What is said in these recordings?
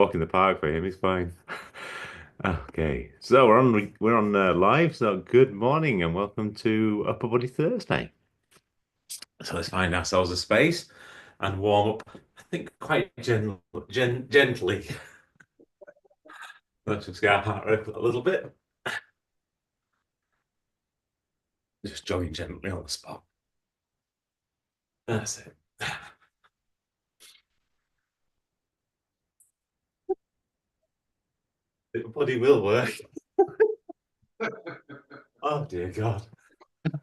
walk in the park for him. He's fine. Okay, so we're on live. So good morning and welcome to Upper Body Thursday. So let's find ourselves a space and warm up. I think quite gently. Let's just get our heart rate up a little bit. Just jogging gently on the spot. That's it. The body will work. Oh dear God. All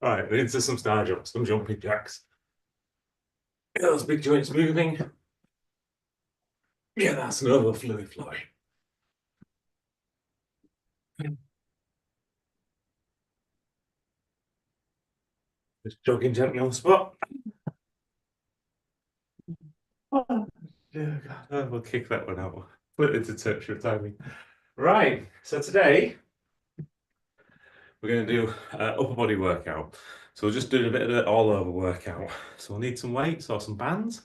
right, we're into some star jumps, some jumping jacks. Get those big joints moving. Yeah, that's another fluid flowing. Just jogging gently on the spot. Oh, dear God. Oh, we'll kick that one out. Put it into tertiary timing. Right, so today we're going to do upper body workout. So we're just doing a bit of an all-over workout. So we'll need some weights or some bands.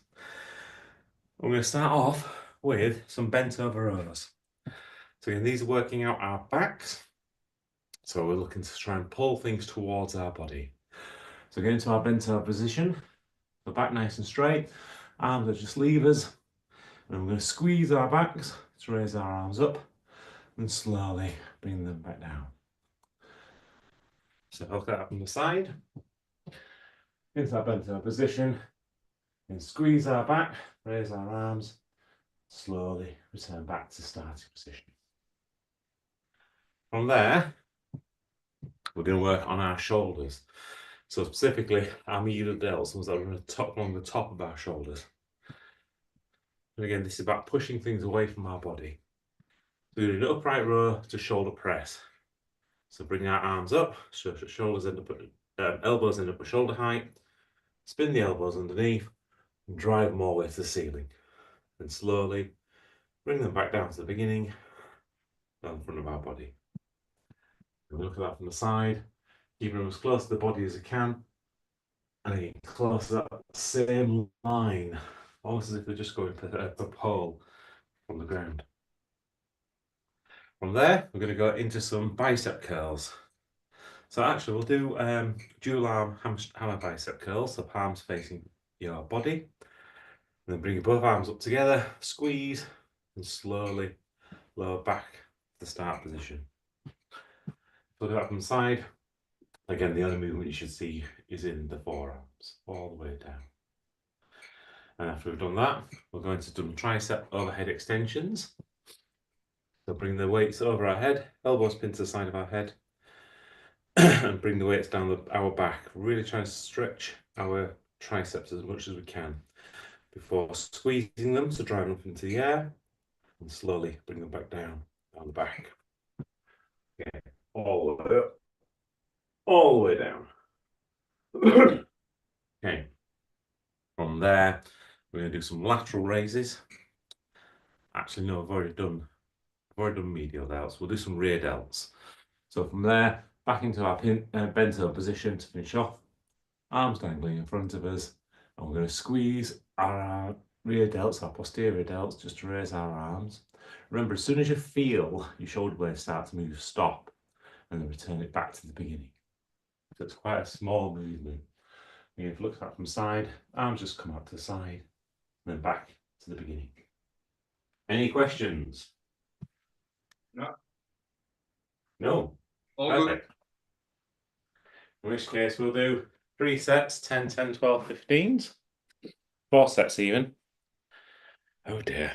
We're going to start off with some bent over rows. So again, these are working out our backs. So we're looking to try and pull things towards our body. So get into our bent over position. The back nice and straight. Arms are just levers. And we're going to squeeze our backs to raise our arms up and slowly bring them back down. So hook that up from the side. Into our bent over position. And squeeze our back, raise our arms, slowly return back to starting position. From there, we're going to work on our shoulders. So specifically our medial delts, ones that are along the top of our shoulders. And again, this is about pushing things away from our body. So we're doing an upright row to shoulder press. So bring our arms up, so shoulders end up at, elbows end up at shoulder height. Spin the elbows underneath and drive them all the way to the ceiling. And slowly bring them back down to the beginning, down the front of our body. And look at that from the side, keeping them as close to the body as you can. And again, close to that same line, almost as if they're just going for a pole from the ground. From there, we're going to go into some bicep curls. So actually, we'll do dual arm hammer bicep curls, so palms facing your body. And then bring your both arms up together, squeeze, and slowly lower back to the start position. So do that from the side. Again, the only movement you should see is in the forearms, all the way down. And after we've done that, we're going to do tricep overhead extensions. So bring the weights over our head, elbows pinned to the side of our head, and bring the weights down our back. Really try and stretch our triceps as much as we can before squeezing them, so driving up into the air, and slowly bring them back down the back. Okay, all the way up, all the way down. Okay, from there, we're going to do some lateral raises. Actually, no, I've already done medial delts. We'll do some rear delts. So from there, back into our bent over position to finish off. Arms dangling in front of us. And we're going to squeeze our rear delts, our posterior delts, just to raise our arms. Remember, as soon as you feel your shoulder blades start to move, stop and then return it back to the beginning. So it's quite a small movement. And if you look at that from the side, arms just come out to the side and then back to the beginning. Any questions? No. No. All Perfect. In which case we'll do 3 sets, 10, 10, 12, 15s. 4 sets even. Oh dear.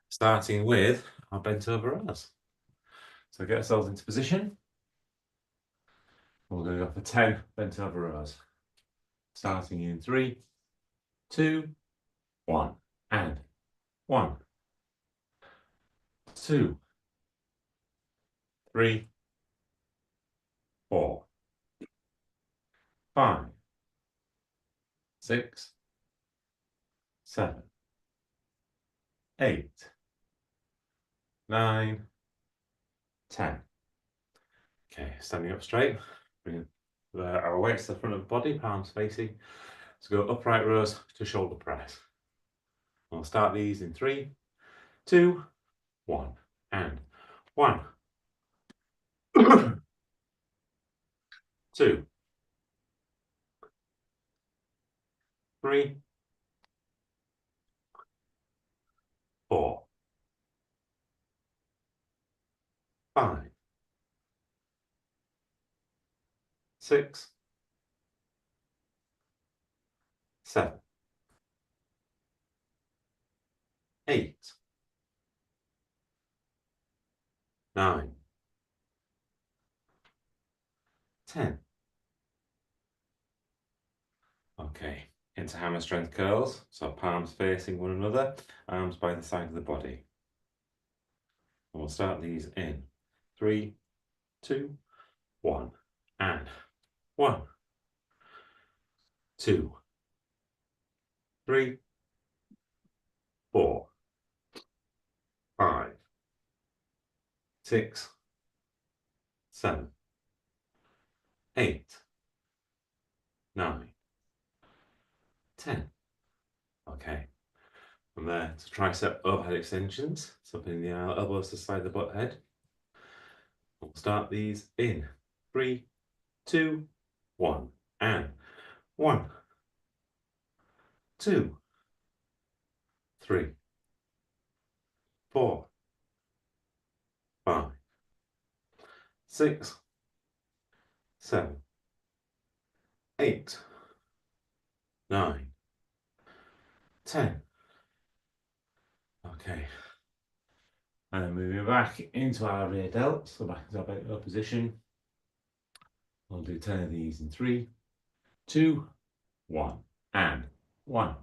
Starting with our bent over rows. So get ourselves into position. We're going to go for 10 bent over rows. Starting in 3, 2, 1. And 1, 2, 3, 4, 5, 6, 7, 8, 9, 10. Okay, standing up straight. Bring our weights to the front of the body, palms facing. So go upright rows to shoulder press. We'll start these in 3, 2, 1, and 1, 2, 3, 4, 5, 6, 7, 8, 9, 10. Okay, into hammer strength curls. So palms facing one another, arms by the side of the body. And we'll start these in 3, 2, 1, and 1, 2, 3, 4, 5, 6, 7, 8, 9, 10. Okay. From there to tricep overhead extensions. So bring the elbows to the side of the butt head. We'll start these in 3, 2, 1, and 1, 2, 3, 4, 5, 6, 7, 8, 9, 10. Okay. And then moving back into our rear delt, so back into our bent position. We'll do 10 of these in 3, 2, 1, and 1,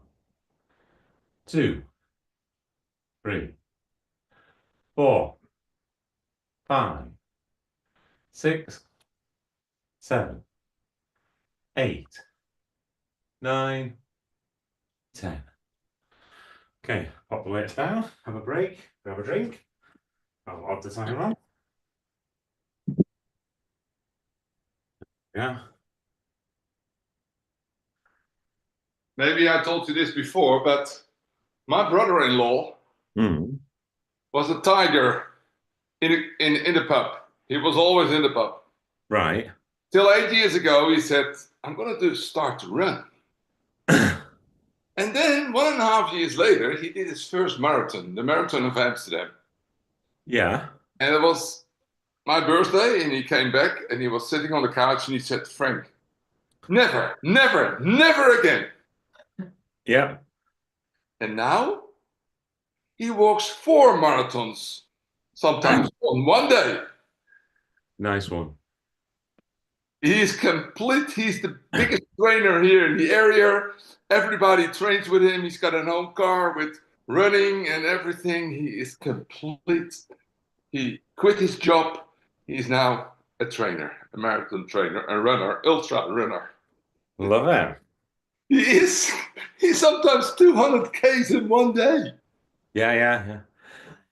2, 3, 4, 5, 6, 7, 8, 9, 10. Okay, pop the weights down, have a break, grab a drink. I'll add the timer on. Yeah. Maybe I told you this before, but my brother-in-law was a tiger in the pub. He was always in the pub. Right. Till 8 years ago, he said, I'm going to start to run. And then 1.5 years later, he did his first marathon, the Marathon of Amsterdam. Yeah. And it was my birthday, and he came back, and he was sitting on the couch, and he said, Frank, never, never, never again. Yeah. And now he walks 4 marathons, sometimes on one day. Nice one. He's complete. He's the biggest trainer here in the area. Everybody trains with him. He's got an own car with running and everything. He is complete. He quit his job. He's now a trainer, a marathon trainer, a runner, ultra runner. Love it. He is. He's sometimes 200 Ks in one day. Yeah.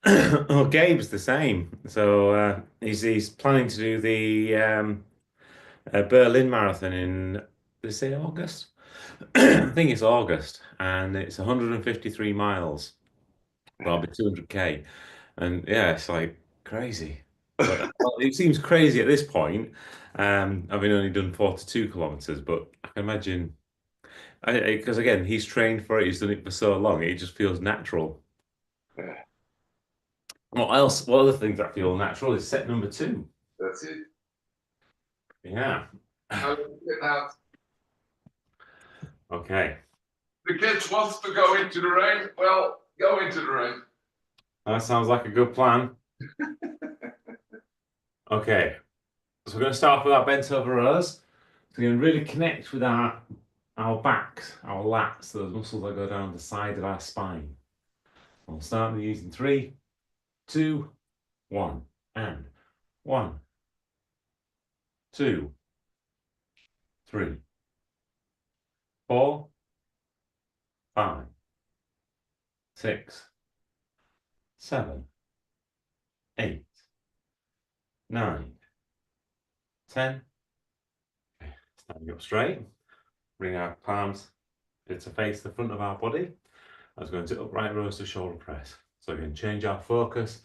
Oh, Gabe's the same. So he's planning to do the Berlin Marathon in, did they say August? I think it's August, and it's 153 miles. Well, it'll be 200k, and yeah, it's like crazy. But it seems crazy at this point. Having only done 42 kilometers, but I can imagine because again, he's trained for it. He's done it for so long. It just feels natural. Yeah, What else? What other things that feel natural is set number 2. that's it. Yeah. Now you get out. Okay. The kids wants to go into the rain. Well, go into the rain. That sounds like a good plan. Okay. So we're going to start off with our bent over rows. So we're going to really connect with our backs, our lats, those muscles that go down the side of our spine. We'll start with using 3, 2, 1, and 1, 2, 3, 4, 5, 6, 7, 8, 9, 10. Okay, standing up straight. Bring our palms to face the front of our body. That's going to upright rows to shoulder press. So we can change our focus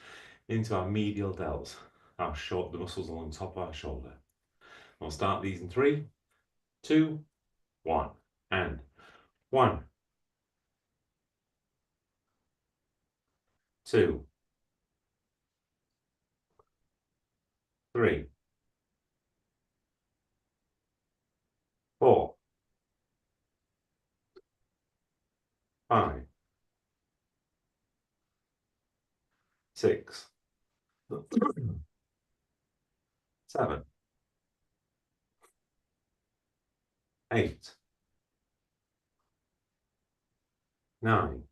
into our medial delts, the muscles along the top of our shoulder. We'll start these in 3, 2, 1, and 1, 2, 3, 4, 5, 6, 7, 8, 9,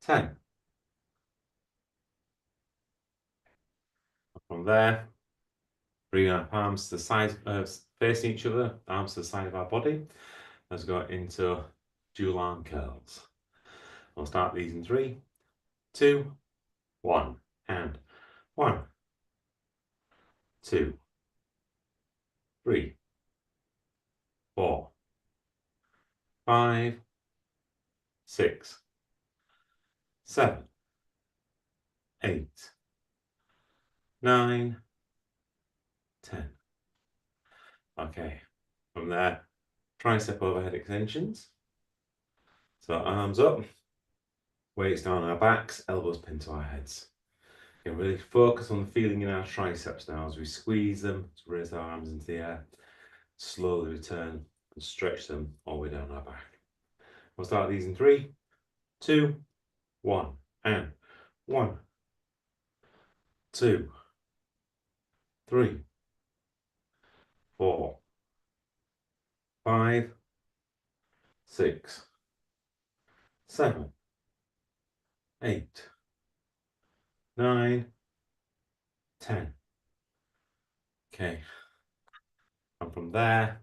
10. From there, bring our palms to the side, facing each other, arms to the side of our body. Let's go into dual arm curls. We'll start these in 3, 2, 1, and 1, 2, 3, 4, 5, 6, 7, 8, 9, 10. Okay, from there, tricep overhead extensions. So arms up, weights down our backs, elbows pinned to our heads. You can really focus on the feeling in our triceps now as we squeeze them, to raise our arms into the air, slowly return and stretch them all the way down our back. We'll start these in 3, 2, 1, and 1, 2, 3, 4, 5, 6, 7, 8, 9, 10. Okay, and from there,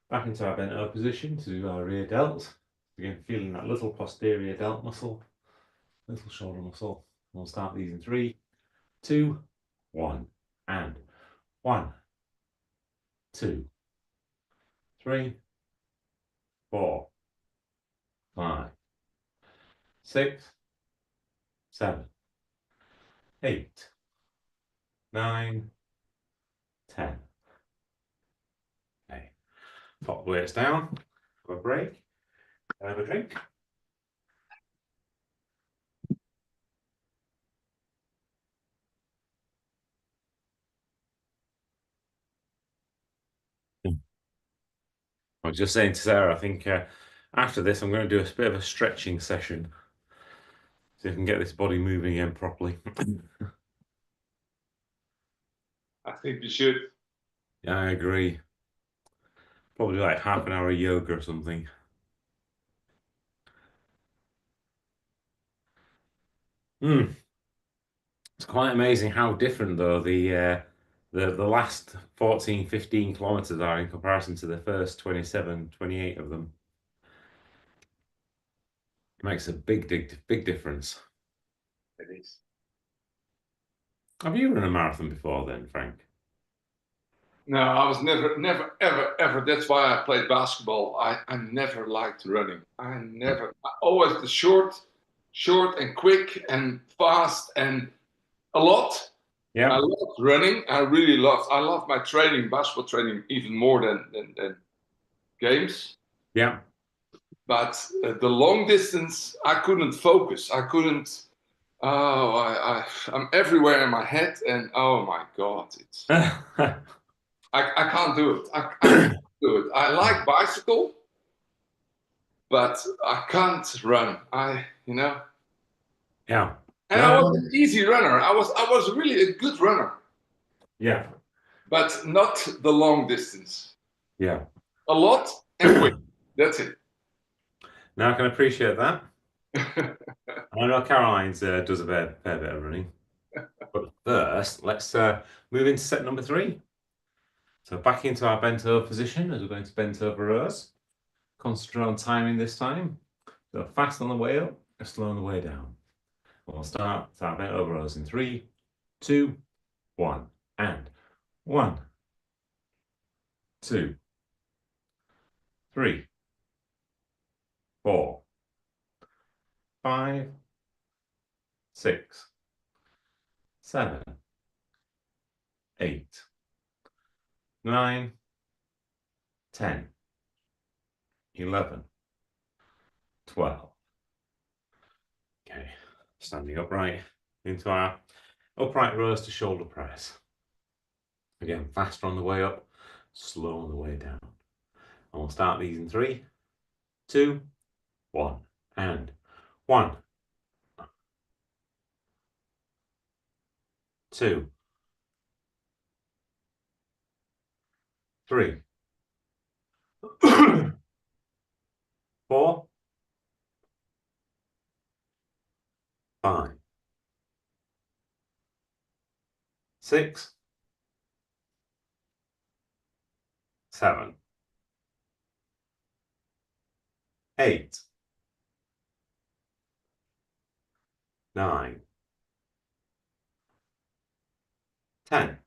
back into our bent over position to do our rear delts. Again, feeling that little posterior delt muscle, little shoulder muscle. We'll start these in 3, 2, 1, and 1, 2, 3, 4, 5, 6, 7, 8, 9, 10. Okay, pop the weights down, have a break, have a drink. I was just saying to Sarah, I think after this, I'm going to do a bit of a stretching session so I can get this body moving again properly. I think you should. Yeah, I agree. Probably like half an hour of yoga or something. It's quite amazing how different though the last 14, 15 kilometers are in comparison to the first 27, 28 of them. It makes a big difference. It is. Have you run a marathon before then, Frank? No, I was never, ever. That's why I played basketball. I never liked running. I always the short and quick and fast and a lot. Yeah. I loved running. I love my training, basketball training, even more than games. Yeah. But the long distance, I couldn't focus. I couldn't. Oh, I'm everywhere in my head, and oh my God, it's. I can't do it. I can't do it. I like bicycle, but I can't run. Yeah. And I was an easy runner. I was really a good runner. Yeah. But not the long distance. Yeah. A lot and quick. That's it. Now I can appreciate that. I know Caroline's does a fair bit of running. But first, let's move into set number 3. So back into our bent over position as we're going to bent over rows. Concentrate on timing this time. So fast on the way up, slow on the way down. We'll start our bent over rows in 3, 2, 1, and 1, 2, 3, 4, 5, 6, 7, 8, 9, 10, 11, 12. Okay, standing upright into our upright rows to shoulder press. Again, faster on the way up, slow on the way down. And we'll start these in 3, 2, 1, and 1, 2, 3, 4, 5, 6, 7, 8, 9, 10,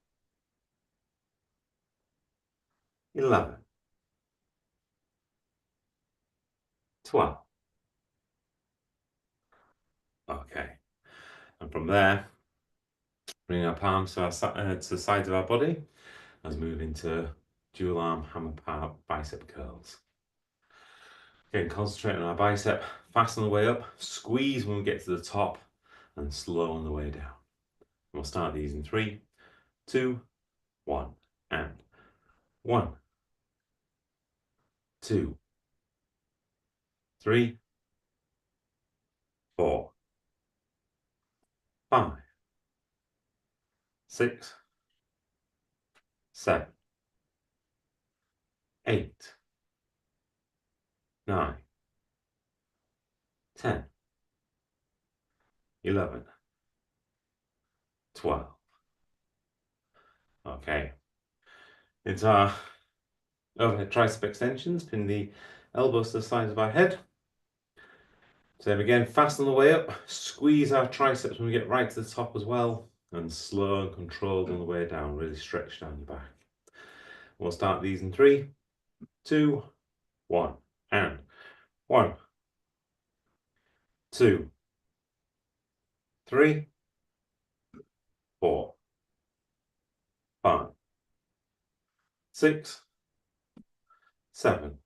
11, 12. Okay, and from there, bring our palms to the sides of our body as we move into dual arm hammer bicep curls. Again, concentrate on our bicep, fast on the way up, squeeze when we get to the top, and slow on the way down. We'll start these in 3, 2, 1, and 1, 2, 3, 4, 5, 6, 7, 8, 9, 10, 11, 12. Okay. Into our overhead tricep extensions, pin the elbows to the sides of our head. Same again, fast on the way up, squeeze our triceps when we get right to the top as well, and slow and controlled on the way down, really stretch down your back. We'll start these in 3, 2, 1, and 1, 2, 3, 4, 5, 6, 7,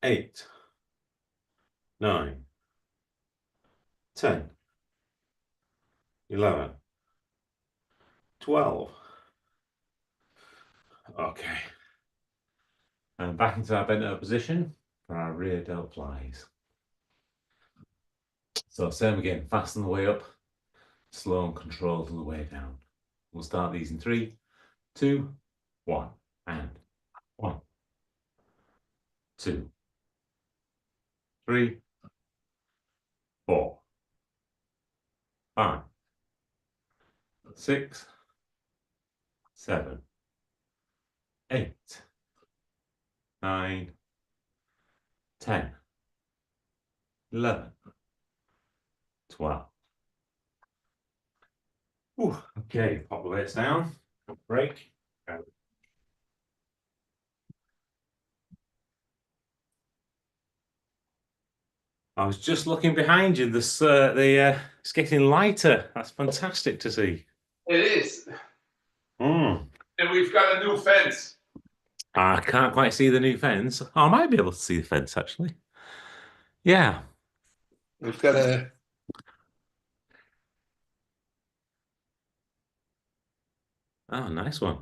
8, 9, 10, 11, 12. Okay. And back into our bent over position for our rear delt flies. So same again, fast on the way up, slow and controlled on the way down. We'll start these in 3, 2, 1, and 1, 2, 3, 4, 5, 6, 7, 8, 9, 10, 11, 12. Ooh, okay, pop the weights down, break. I was just looking behind you. It's getting lighter. That's fantastic to see. It is. Mm. And we've got a new fence. I can't quite see the new fence. Oh, I might be able to see the fence actually. Yeah. We've got a. Oh, nice one.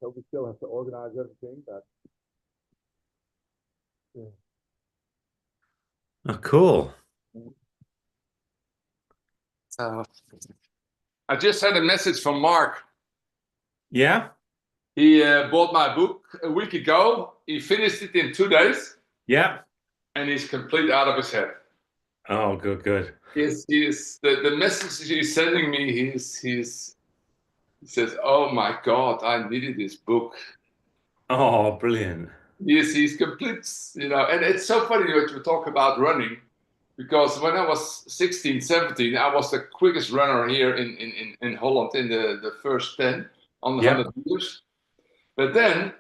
So we still have to organize everything, but. Yeah. Oh, cool. I just had a message from Mark. Yeah. He bought my book a week ago. He finished it in 2 days. Yeah. And he's complete out of his head. Oh, good, good. He is the message he's sending me. He says, "Oh my God, I needed this book." Oh, brilliant. He's complete, and it's so funny that you talk about running, because when I was 16, 17, I was the quickest runner here in Holland in the first 10 on the 100 meters. But then,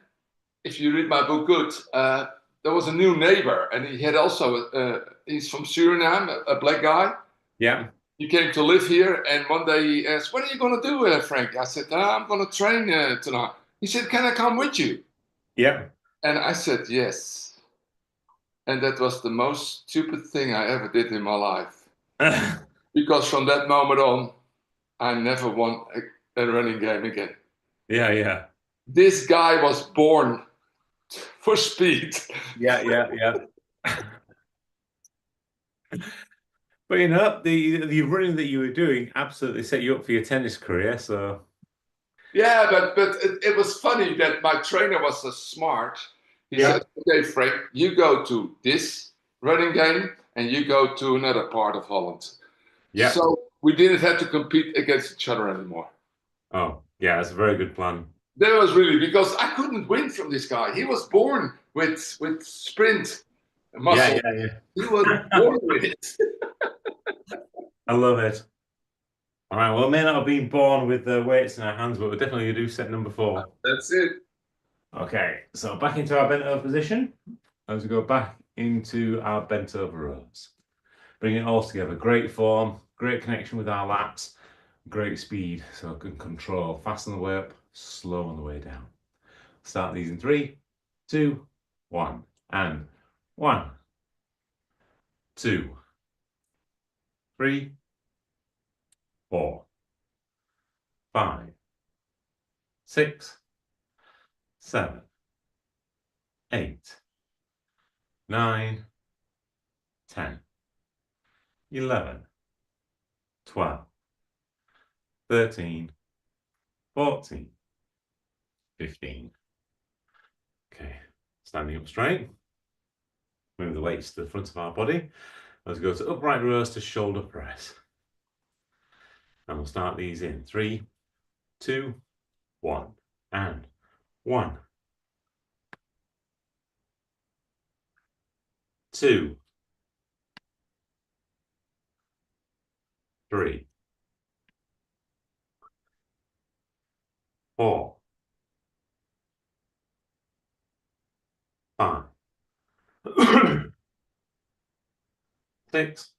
if you read my book good, there was a new neighbor, and he had also, he's from Suriname, a black guy. Yeah. He came to live here, and one day he asked, "What are you going to do, Frank?" I said, "I'm going to train tonight." He said, "Can I come with you?" Yeah. And I said, "Yes." And that was the most stupid thing I ever did in my life. Because from that moment on, I never won a running game again. Yeah, yeah. This guy was born for speed. Yeah, yeah, yeah. But you know, the running that you were doing absolutely set you up for your tennis career. So Yeah, but it was funny that my trainer was so smart. He yeah, said, "Okay, Frank, you go to this running game and you go to another part of Holland." yeah. So we didn't have to compete against each other anymore. Oh, yeah, that's a very good plan. That was really because I couldn't win from this guy. He was born with sprint Yeah, muscle. yeah, He was yeah. born with it. I love it. All right, well, we may not have been born with the weights in our hands, but we're definitely going to do set number 4. That's it. Okay, so back into our bent over position as we go back into our bent over rows. Bring it all together. Great form, great connection with our lats, great speed, so I can control fast on the way up, slow on the way down. Start these in 3, 2, 1, and 1, 2, 3, 4, 5, 6, 7, 8, 9, 10, 11, 12, 13, 14, 15. Okay, standing up straight. Move the weights to the front of our body. Let's go to upright rows to shoulder press. And we'll start these in 3, 2, 1, and 1, 2, 3, 4, 5, 6,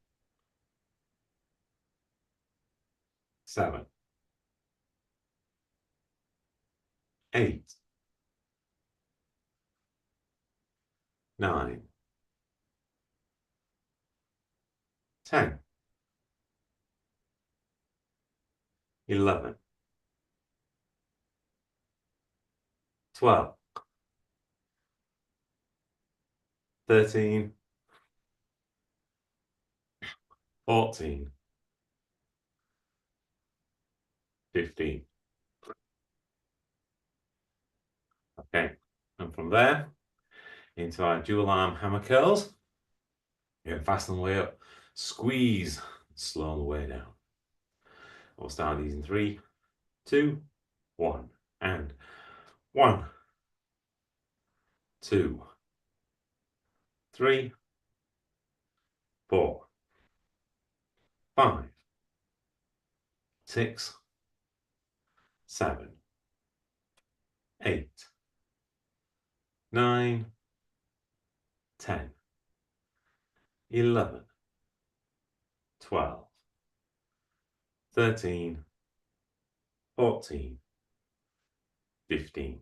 7, 8, 9, 10, 11, 12, 13, 14, 15. Okay, and from there into our dual arm hammer curls. Get fast on the way up, squeeze, slow on the way down. We'll start these in 3, 2, 1, and 1, 2, 3, 4, 5, 6, 7, 8, 9, 10, 11, 12, 13, 14, 15.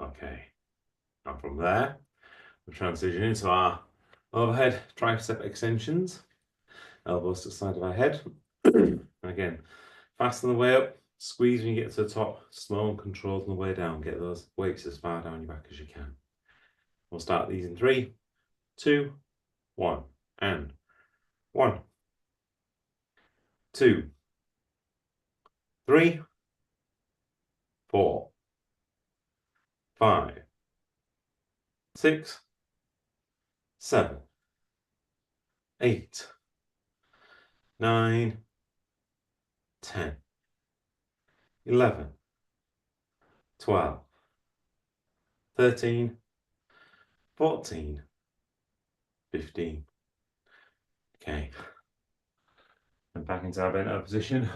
Okay, and from there, we'll transition into our overhead tricep extensions. Elbows to the side of our head. And again, fast on the way up, squeeze when you get to the top, slow and controlled on the way down. Get those weights as far down your back as you can. We'll start these in 3, 2, 1, and 1, 2, 3, 4, 5, 6, 7, 8, 9, 10, 11, 12, 13, 14, 15. Okay. And back into our bent over position.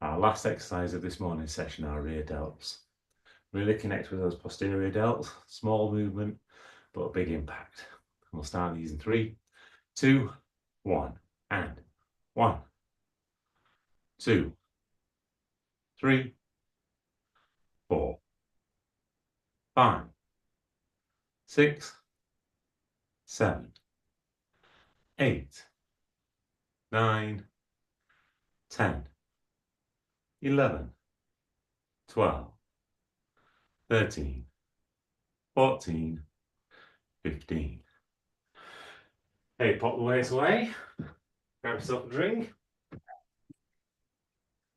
Our last exercise of this morning's session, our rear delts. Really connect with those posterior delts. Small movement, but a big impact. And we'll start these in 3, 2, 1. And 1, 2, 3, 4, 5, 6, 7, 8, 9, 10, 11, 12, 13, 14, 15. Hey, pop the weights away. Grab yourself a drink.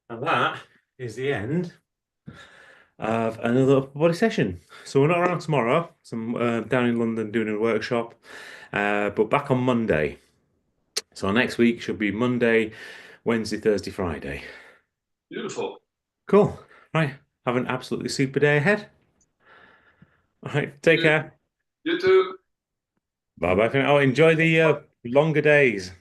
And that is the end of another upper body session. So we're not around tomorrow. So I'm down in London doing a workshop, but back on Monday. So next week should be Monday, Wednesday, Thursday, Friday. Beautiful. Cool. Right. Have an absolutely super day ahead. All right. Take care. You too. Bye bye for now. Oh, enjoy the longer days.